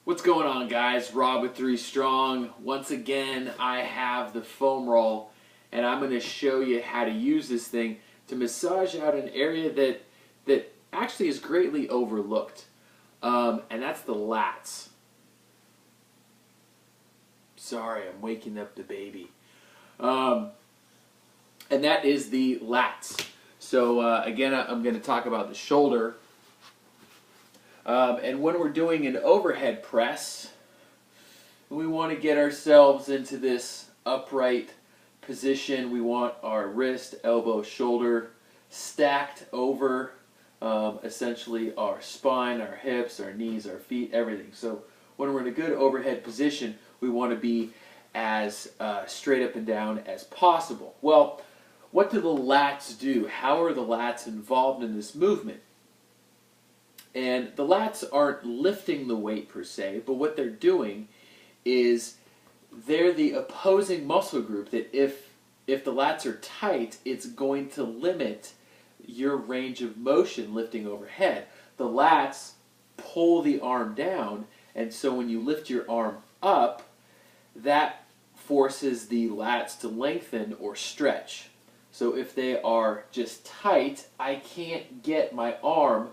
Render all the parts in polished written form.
What's going on, guys? Rob with 3STRONG. Once again, I have the foam roll, and I'm going to show you how to use this thing to massage out an area that actually is greatly overlooked, and that's the lats. Sorry, I'm waking up the baby. And that is the lats. So again, I'm going to talk about the shoulder. And when we're doing an overhead press, we want to get ourselves into this upright position. We want our wrist, elbow, shoulder stacked over essentially our spine, our hips, our knees, our feet, everything. So when we're in a good overhead position, we want to be as straight up and down as possible. Well, what do the lats do? How are the lats involved in this movement? And the lats aren't lifting the weight per se, but what they're doing is they're the opposing muscle group that if the lats are tight, it's going to limit your range of motion lifting overhead. The lats pull the arm down, and so when you lift your arm up, that forces the lats to lengthen or stretch. So if they are just tight, I can't get my arm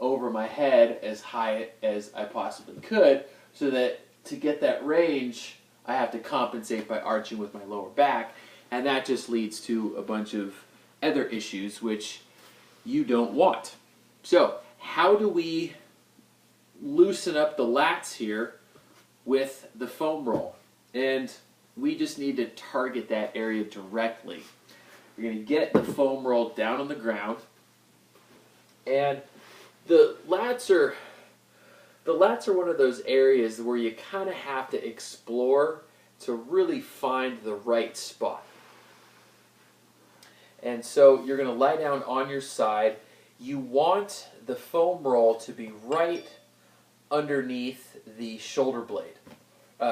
over my head as high as I possibly could, so that to get that range, I have to compensate by arching with my lower back, and that just leads to a bunch of other issues which you don't want. So how do we loosen up the lats here with the foam roll? And we just need to target that area directly. We're going to get the foam roll down on the ground, and the lats are one of those areas where you kind of have to explore to really find the right spot. And so you're going to lie down on your side. You want the foam roll to be right underneath the shoulder blade.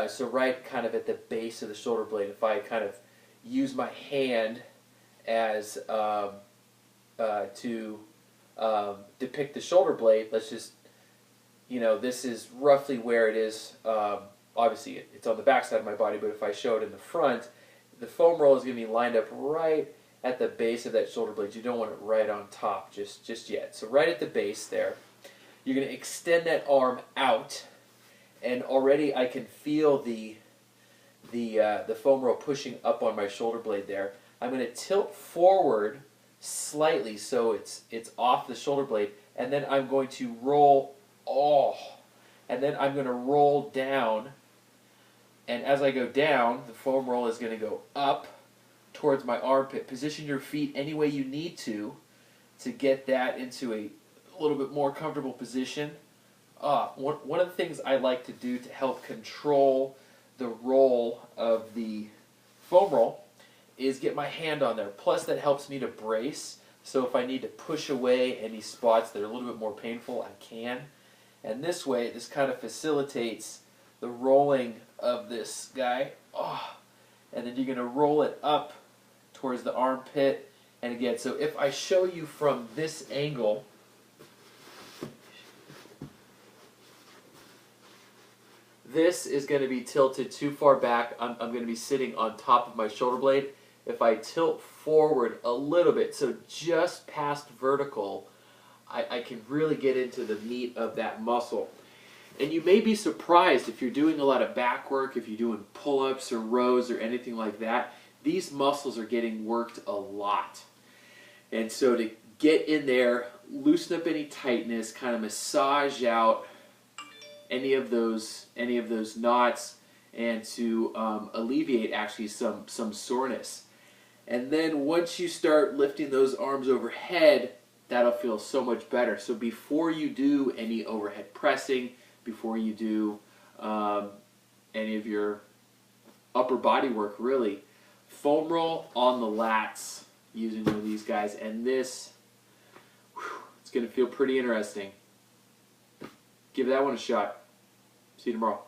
So right kind of at the base of the shoulder blade. If I kind of use my hand as to depict the shoulder blade, let's just, this is roughly where it is. Obviously it's on the back side of my body, but if I show it in the front, the foam roll is going to be lined up right at the base of that shoulder blade. You don't want it right on top just yet. So right at the base there, you're going to extend that arm out, and already I can feel the foam roll pushing up on my shoulder blade there. I'm going to tilt forward slightly so it's off the shoulder blade, and then I'm going to roll, and then I'm going to roll down, and as I go down, the foam roll is going to go up towards my armpit. Position your feet any way you need to get that into a little bit more comfortable position. One of the things I like to do to help control the roll of the foam roll is get my hand on there. Plus that helps me to brace, so if I need to push away any spots that are a little bit more painful, I can. And this way, this kind of facilitates the rolling of this guy. And then you're going to roll it up towards the armpit. And again, so if I show you from this angle, this is going to be tilted too far back. I'm going to be sitting on top of my shoulder blade. If I tilt forward a little bit, so just past vertical, I can really get into the meat of that muscle. And you may be surprised if you're doing a lot of back work, if you're doing pull-ups or rows or anything like that, these muscles are getting worked a lot. And so to get in there, loosen up any tightness, kind of massage out any of those knots, and to alleviate actually some soreness. And then once you start lifting those arms overhead, that'll feel so much better. So before you do any overhead pressing, before you do any of your upper body work really, foam roll on the lats using one of these guys, and this, it's going to feel pretty interesting. Give that one a shot. See you tomorrow.